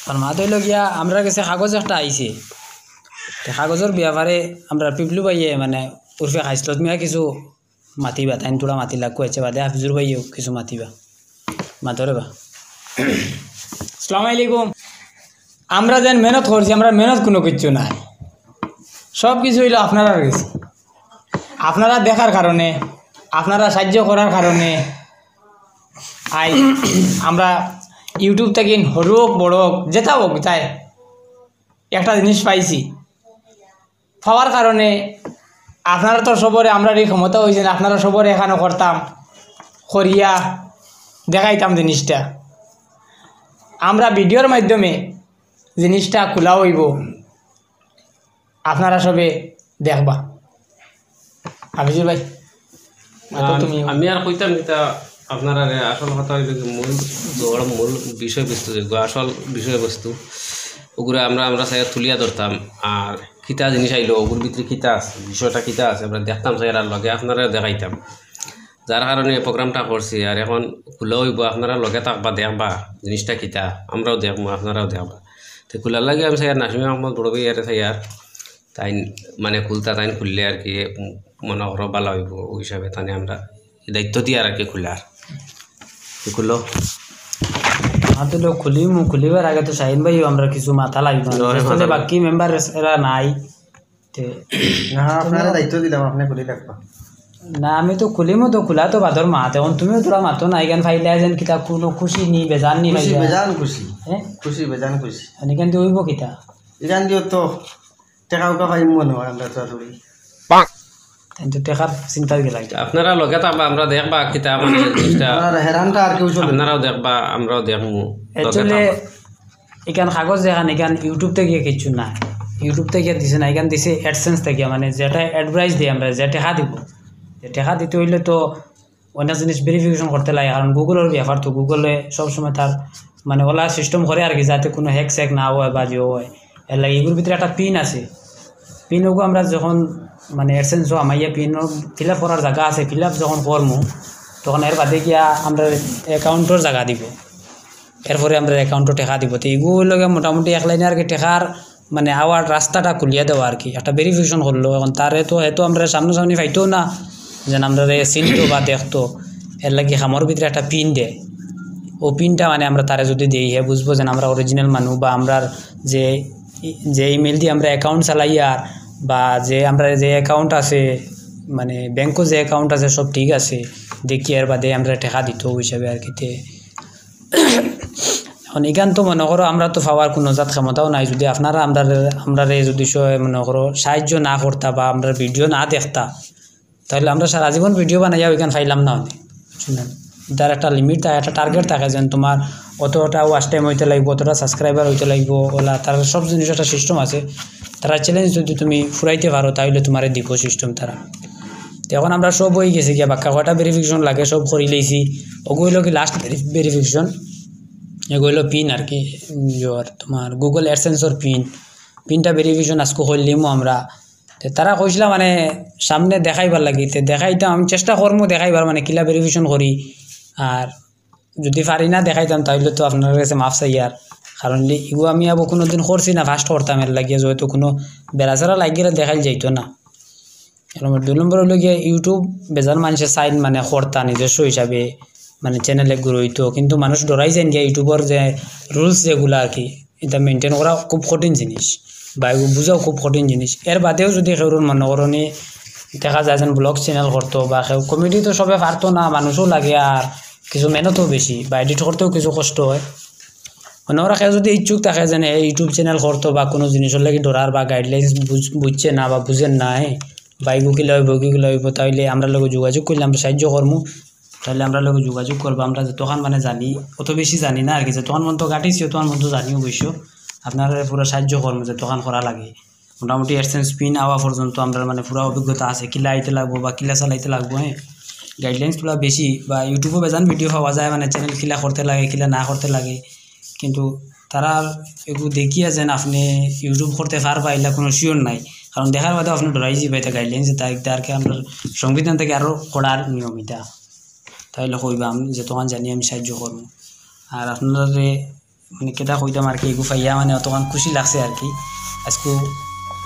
ফরমাদ হইল গিয়া আমরা কাছে কাগজ একটা আইছে, কাগজের ব্যাপারে আমরা পিপলু ভাইয়ে মানে উর্ফে খাইসলত মিয়া কিছু মাতিবা, তাইন তোরা মাতি লাগু আছে বাদে হাফিজুর ভাইয়েও কিছু মাতিবা, মাতরে বা। আসসালামু আলাইকুম। আমরা যেন মেহনত করছি, আমরা মেহনত কোনো কিছু নাই, সব কিছু হইলো আপনারা গেছি, আপনারা দেখার কারণে, আপনারা সাহায্য করার কারণে আই আমরা ইউটিউব থেকে হরুক বড় যেটা হোক তাই একটা জিনিস পাইছি, পাওয়ার কারণে আপনারা তো সবরে আমরা এই ক্ষমতা হয়েছেন, আপনারা সবরে এখানে করতাম করিয়া দেখাইতাম জিনিসটা, আমরা ভিডিওর মাধ্যমে জিনিসটা খোলা হইব, আপনারা সবে দেখবা। হাফিজুর ভাই আমি আর কইতাম এটা আপনারা আসল কথা মূল বিষয়বস্তু আসল বিষয়বস্তু ওগুলো আমরা চাই তুলিয়া ধরতাম, আর খিতা জিনিস আইলো ওগুর ভিতরে খিতা আছে, বিষয়টা খিতা আছে আমরা দেখতাম চাই, আর লগে আপনারা দেখাইতাম, যার কারণে প্রোগ্রামটা করছি। আর এখন খোলা হইব, আপনারা লগে থাকবা দেখবা জিনিসটা খিতা, আমরাও দেখবো আপনারাও দেখবা। তো খোলার লাগে আমি চাই আর নাসিম আহমদ বড় ভাই আর চাই আর তাই মানে খুলতা তাই খুললে আর কি মনে করো ভালো হইব, ওই হিসাবে তাই আমরা দায়িত্ব দিয়ে আর কি খুলার খুলো খুলিবার আগে তো শাহিন ভাই আমরা কিছু মাথা লাগবে, বাকি মেম্বার এরা নাই, আপনারা দায়িত্ব দিলাম আপনি খুলি রাখবা না, আমি তো খুলিমো তো খোলা তো বাদর মাত, এখন তুমিও তোরা মাতো না, এখান ফাইলে যেন কিতাব কোনো খুশি নি বেজান নি বেজান খুশি, হ্যাঁ খুশি বেজান খুশি, এখান দিয়ে হইব কিতা এখান দিয়ে তো টেকা উকা পাইম মনে হয় আমরা তো কিন্তু টেকার চিন্তা গেলাই আপনারা লগে থাকবা আমরা দেখবা কিতা মানে জিনিসটা হেরানটা আর কেউ চলে, আপনারাও দেখবা আমরাও দেখবো। অ্যাকচুয়ালি এখান কাগজ দেখান এখান ইউটিউব থেকে কিছু না, ইউটিউব থেকে দিছে না, এখান দিছে অ্যাডসেন্স থেকে, মানে যেটা অ্যাডভাইস দিই আমরা যে টেকা দিব, টেকা দিতে হইলে তো অনেক জিনিস ভেরিফিকেশন করতে লাগে, কারণ গুগলের ব্যাপার তো গুগলে সবসময় তার মানে ওলা সিস্টেম করে আর কি, যাতে কোনো হ্যাক স্যাক না হয় বা যে হয়, এর লাগে এগুলোর ভিতরে একটা পিন আছে, পিনও আমরা যখন মানে অ্যাডসেন্সও আমাইয়া পিন ফিল আপ করার জায়গা আছে, ফিল আপ যখন করবো তখন এর বাদে গিয়া আমরা অ্যাকাউন্টের জায়গা দিব, এরপরে আমরা অ্যাকাউন্টও টেকা দিব। তো এগুলো মোটামুটি এক লাইনে আর কি টেকার মানে আওয়ার রাস্তাটা খুলিয়া দেওয়া আর কি, একটা ভেরিফিকেশন করলো, এখন তারে তো এত আমরা সামনাসামনি পাইতেও না যেন আমরা চিনতো বা দেখতো, এর লাগে খামর ভিতরে একটা পিন দেয়, ও পিনটা মানে আমরা তারে যদি দিই হে বুঝবো যেন আমরা অরিজিনাল মানুষ, বা আমরা যে ইমেল দিয়ে আমরা অ্যাকাউন্ট চালাই আর বা যে আমরা যে অ্যাকাউন্ট আছে মানে ব্যাংকও যে অ্যাকাউন্ট আছে সব ঠিক আছে দেখি, এর বাদে আমরা টেকা দিত হিসাবে আর কি। এখন এখান তো মনে করো আমরা তো পাওয়ার কোনো জাত ক্ষমতাও নাই, যদি আপনারা আমরা যদি মনে করো সাহায্য না করতা বা আমরা ভিডিও না দেখতা, তাহলে আমরা সারা জীবন ভিডিও বানাইয়া ওইখান পাইলাম না, অনেক শুনেন তার একটা লিমিট থাকে, একটা টার্গেট থাকে, যেন তোমার অতটা ওয়াচ টাইম হইতে লাগবে, অতটা সাবস্ক্রাইবার হইতে লাগবে, ওলা তার সব জিনিস একটা সিস্টেম আছে, তারা চ্যালেঞ্জ যদি তুমি ফুরাইতে পারো তাহলে তোমার দিব সিস্টেম তারা। এখন আমরা সব হয়ে গেছি গিয়া বাক্কা কটা ভেরিফিকেশন লাগে সব করে লইছি, ওগুলো কি লাস্ট ভেরিফিকেশন, এগুলো পিন আর কি তোমার গুগল অ্যাডসেন্সর পিনটা ভেরিফিকেশন আজকে করলিমো আমরা, তারা কইসলা মানে সামনে দেখাইবার লাগি, দেখাইতাম আমি চেষ্টা করবো দেখাইবার মানে কিলা ভেরিফিকেশন করি, আর যদি পারি না দেখাইতাম তাহলে তো আপনার কাছে মাফ চাই, আর কারণ এগুলো আমি আবার কোনো দিন করছি না, ফার্স্ট করতাম, এর লাগিয়ে হয়তো কোনো বেড়াচারা লাগিয়ে দেখাই যাইতো না। এরকম 2 নম্বর হলো গিয়ে ইউটিউব বেজার মানুষের সাইন মানে করতা নিজস্ব হিসাবে মানে চ্যানেলে ঘুরইতো, কিন্তু মানুষ ডরাই যায় গিয়ে ইউটিউবের যে রুলস যেগুলো আর কি এটা মেনটেন করা খুব কঠিন জিনিস, বা এগুলো বুঝাও খুব কঠিন জিনিস। এর বাদেও যদি কেউ মনে করণে দেখা যায় যেন ব্লগ চ্যানেল করতো বা কেউ কমেডি তো সবে পারতো না, মানুষও লাগে আর কিছু মেহনতও বেশি, বা এডিট করতেও কিছু কষ্ট হয়, মনে ওরা কেউ যদি ইচ্ছুক থাকে যেন ইউটিউব চ্যানেল করতো বা কোনো জিনিসের লাগে ডরার বা গাইডলাইন্স বুঝছে না বা বুঝেন না, বাইকও কিলা হইব কিলা হইব, তাইলে আমরা লোক যোগাযোগ করলে আমরা সাহায্য করবো, তাহলে আমরা লোক যোগাযোগ করবো, আমরা যতক্ষণ মানে জানি অত বেশি জানি না আর কি, যতক্ষণ মতো গাটিছি তখন মতো জানি অবশ্য আপনারা পুরো সাহায্য করবো যতক্ষণ করা লাগে, মোটামুটি অ্যাডসেন্স পিন আওয়া পর্যন্ত আমরা মানে পুরো অভিজ্ঞতা আছে, কিলা আইতে লাগবো বা কিলা চালাইতে লাগবো, গাইডলাইন্সগুলো বেশি, বা ইউটিউবে বেজান ভিডিও পাওয়া যায় মানে চ্যানেল কিলা করতে লাগে কিলা না করতে লাগে, কিন্তু তারা এগুলো দেখিয়া যেন আপনি ইউটিউব করতে পারবা এগুলা কোনো শিওর নাই, কারণ দেখার বাদে আপনি ডরাই যাবে এটা গাইডলাইন্স তারকে আমরা সংবিধান থেকে আরও করার নিয়ম এটা, তাইলে কইবা আমি যতক্ষণ জানি আমি সাহায্য করবো। আর আপনারা মানে কেটা কইতাম আর কি এগু ফাইয়া মানে অতখান খুশি লাগছে আর কি আজকে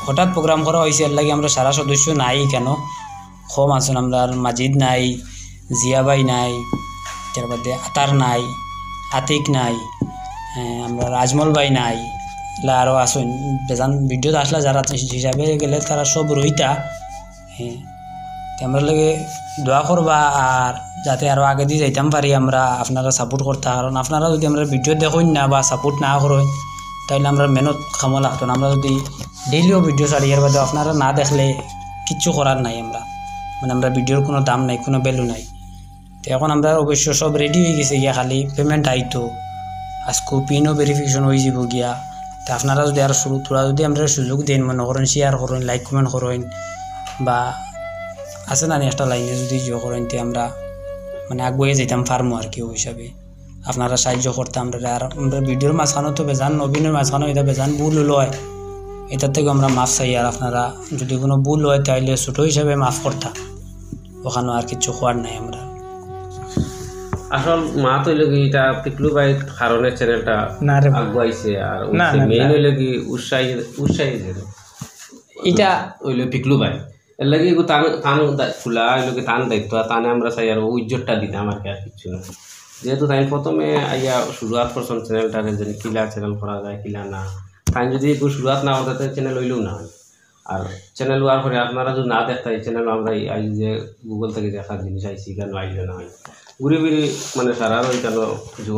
হঠাৎ প্রোগ্রাম করা হয়েছে এর লাগে আমরা সারা সদস্য নাই কেন কম আছেন আমরা মাজিদ নাই জিয়াবাই নাই তার বাদে আতার নাই আতিক নাই আমরা রাজমল ভাই নাই এলা আরও আসুন বেজান ভিডিওতে আসলে যারা হিসাবে গেলে তারা সব রইতা আমরা লাগে দোয়া করবা আর যাতে আরও আগে দিয়ে যাইতাম পারি আমরা আপনারা সাপোর্ট করতে কারণ আপনারা যদি আমরা ভিডিও দেখুন না বা সাপোর্ট না করেন তাহলে আমরা মেহনত খামো লাগতো না আমরা যদি ডেইলিও ভিডিও ছাড়ি এর বাদে আপনারা না দেখলে কিচ্ছু করার নাই আমরা মানে আমরা ভিডিওর কোনো দাম নাই কোনো ভ্যালু নাই তো এখন আমরা অবশ্য সব রেডি হয়ে গেছে গিয়া খালি পেমেন্ট আইতো আজকে পিনও ভেরিফিকেশন হয়ে যাব গিয়া তো আপনারা যদি আর শুরু তোরা যদি আমরা সুযোগ দেন মনে করেন শেয়ার করেন লাইক কমেন্ট করেন বা আছে না একটা লাইনে যদি ইয়ে করেন তো আমরা মানে আগুয়ে যেতাম পারমো আর কি ওই হিসাবে আপনারা সাহায্য করতাম আর আমরা ভিডিওর মাঝখানে তো বেজান অভিনয়ের মাঝখানে এটা বেজান ভুল লয় এটার থেকে আমরা মাফ চাই আর আপনারা যদি কোনো ভুল হয় তাহলে ছোটো হিসাবে মাফ করতাম ওখানে আর কিছু হওয়ার নাই আমরা আসল মা তো হইল কি এটা পিকলু ভাই কারণে চ্যানেলটা আগুয়াইছে আর মেইন হইল কি উৎসাহী এটা হইল পিকলু ভাই এর লাগে তান খোলা হইল কি তান দায়িত্ব তানে আমরা চাই আর উজ্জ্বলটা দিতাম আর কি আর কিছু না যেহেতু তাই প্রথমে আইয়া শুরুয়াত করছেন চ্যানেলটাকে যে কিলা চ্যানেল করা যায় কিলা না তাই যদি শুরুয়াত না হতো তাহলে চ্যানেল হইলেও না হয় আর চ্যানেল হওয়ার পরে আপনারা যদি না দেখতেন চ্যানেল আমরা আই যে গুগল থেকে দেখার জিনিস আইসি কেন আইলে না হয় ঘুরে ফিরে মানে সারার ওই কেন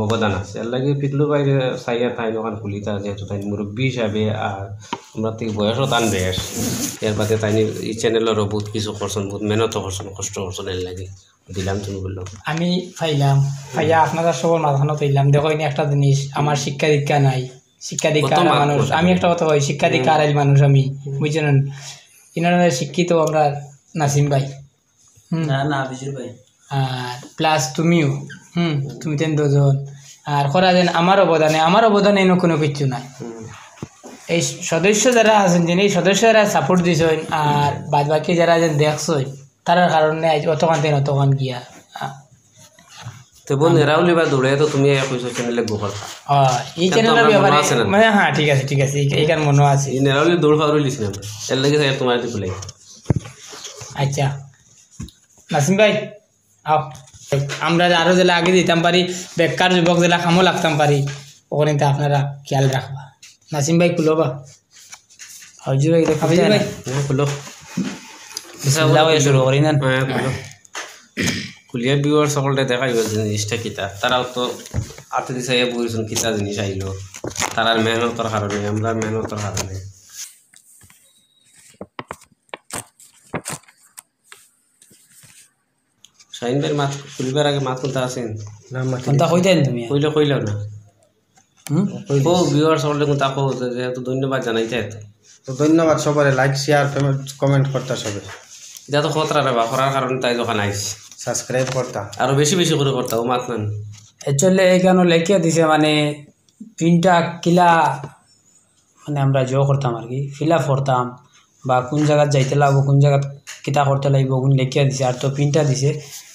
অবদান আছে এর লাগে পিকলু বাইরে সাইয়া তাই ওখান খুলিতা যেহেতু তাই মুরব্বী হিসাবে আর আমরা থেকে বয়সও টান বেশ এর বাদে তাই এই চ্যানেলেরও বহুত কিছু করছেন বহুত মেহনত করছেন কষ্ট করছেন এর লাগে দিলাম তুমি বললো আমি ফাইয়া আপনারা সবার মাঝখানে তৈলাম দেখো একটা জিনিস আমার শিক্ষা দীক্ষা নাই শিক্ষা দীক্ষা মানুষ আমি একটা কথা কই শিক্ষা দীক্ষা আর মানুষ আমি বুঝছেন ইনারা শিক্ষিত আমরা নাসিম ভাই না বিজুর ভাই আর প্লাস তুমিও তুমি তেন দুজন আর করা যেন আমার অবদানে এনে কোনো কিছু নাই এই সদস্য যারা আছেন যিনি এই সদস্য যারা সাপোর্ট দিছেন আর বাদ বাকি যারা যেন দেখছেন তার কারণে অতখান থেকে অতখান গিয়া তো বোন এরাউলি বা দৌড়ে তো তুমি কইছো চ্যানেলে গোবর এই চ্যানেলের ব্যাপারে মানে হ্যাঁ ঠিক আছে এইখান মনে আছে এই এরাউলি দৌড় ফাউরি লিছি না এর লাগে তোমার তো বলে আচ্ছা নাসিম ভাই আও আমরা আরও জেলা আগে দিতাম পারি বেকার যুবক জেলা কামও লাগতাম পারি ওখানে তো আপনারা খেয়াল রাখবা নাসিম ভাই খুলো বা হজুর ভাই খুলো শুরু করি না খুলিয়া বিওর সকলটা দেখাই জিনিসটা কিতা তারাও তো আতে দিছে বইছেন কিতা জিনিস আইলো তারার মেহনতের কারণে আমরা মেহনতের কারণে শাহিন ভাইয়ের মাত খুলবার আগে মাত কোনটা আছেন কোনটা কইতেন তুমি কইলেও না ও ভিউয়ার সকলকে কোনটা কো যেহেতু ধন্যবাদ জানাইতে তো ধন্যবাদ সবারে লাইক শেয়ার কমেন্ট করতা সবে যা তো খতরা রে বা করার কারণে তাই যখন আইছি সাবস্ক্রাইব করতা আরো বেশি বেশি করে করতা ও মাত না অ্যাকচুয়ালি এইখানে লেখিয়া দিছে মানে প্রিন্টটা কিলা মানে আমরা জো করতাম আর কি ফিল আপ করতাম বা কোন জায়গায় যাইতে লাগবো কোন জায়গায় কিতা করতে লাগবো ওগুন লেখিয়া দিছে আর তো প্রিন্টটা দিছে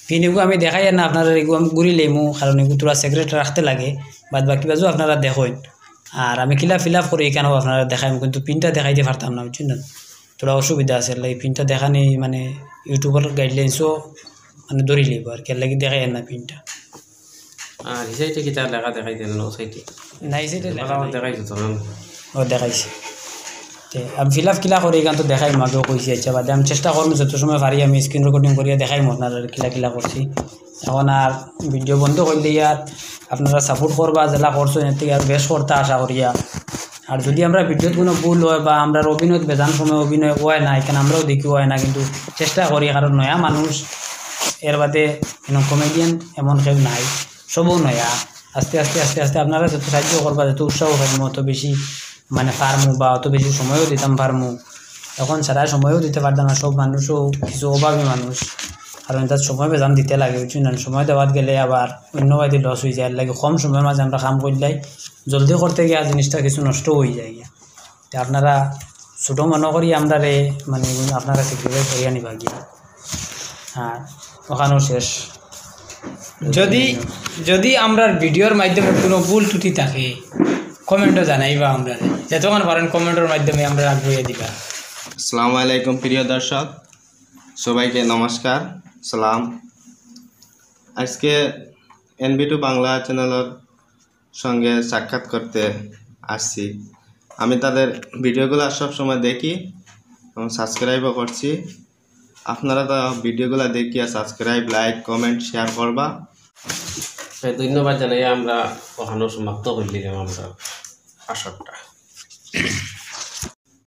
পিন এগুলো আমি দেখাই না আপনারা এগুলো আমি ঘুরি লেমু কারণ এগুলো তোরা সিক্রেট রাখতে লাগে বাদ বাকি বাজু আপনারা দেখেন আর আমি কিলা ফিল আপ করি এখানেও আপনারা দেখাই কিন্তু প্রিন্টটা দেখাইতে পারতাম না বুঝছেন তোরা অসুবিধা আছে এই প্রিন্টটা দেখানি মানে ইউটিউবের গাইডলাইন্সও মানে ধরি লিব আর কি লাগি দেখাই না প্রিন্টটা আর এই সাইডে কি তার লেখা দেখাইতে না ও সাইডে না এই সাইডে লেখা দেখাইছো তো ও দেখাইছে আমি ফিল আপ কিলা করি এখান তো দেখাই আগেও কইছি আচ্ছা বাদে আমি চেষ্টা করবো যত সময় পারি আমি স্ক্রিন রেকর্ডিং করিয়া দেখাই আপনার কিলা করছি এখন আর ভিডিও বন্ধ করলে আর আপনারা সাপোর্ট করবা যেটা করছো এর থেকে আর বেশ করতে আশা করিয়া আর যদি আমরা ভিডিওত কোনো ভুল হয় বা আমরা অভিনয় বেজান সময় অভিনয় হয় না এখানে আমরাও দেখি হয় না কিন্তু চেষ্টা করি কারণ নয়া মানুষ এর বাদে কমেডিয়ান এমন কেউ নাই সবও নয়া আস্তে আস্তে আস্তে আস্তে আপনারা যত সাহায্য করবা যত উৎসাহ করবো অত বেশি মানে পারমু বা অত বেশি সময়ও দিতাম পারমু এখন সারা সময়ও দিতে পারতাম না সব মানুষও কিছু অভাবী মানুষ কারণ তার সময় বেজান দিতে লাগে বুঝছেন না সময় দেওয়াত গেলে আবার অন্যবাদী লস হয়ে যায় লাগে কম সময়ের মাঝে আমরা কাম করলে জলদি করতে গিয়ে জিনিসটা কিছু নষ্ট হয়ে যায় তো আপনারা ছোটো মনে করি আমরা মানে আপনারা সেক্রিফাইস করিয়া নিবা গিয়া আর ওখানেও শেষ যদি যদি আমরা ভিডিওর মাধ্যমে কোনো ভুল ত্রুটি থাকে কমেন্টও জানাইবা আমরা যতক্ষণ পারেন কমেন্টের মাধ্যমে আমরা আগ্রহী দিবা। আসসালামু আলাইকুম প্রিয় দর্শক, সবাইকে নমস্কার, সালাম। আজকে NB2 বাংলা চ্যানেলের সঙ্গে সাক্ষাৎ করতে আসছি। আমি তাদের ভিডিওগুলো সবসময় দেখি এবং সাবস্ক্রাইবও করছি। আপনারা তো ভিডিওগুলো দেখিয়া সাবস্ক্রাইব, লাইক, কমেন্ট, শেয়ার করবা। ধন্যবাদ জানাই আমরা ওখানে সমাপ্ত করলাম আমরা আসরটা।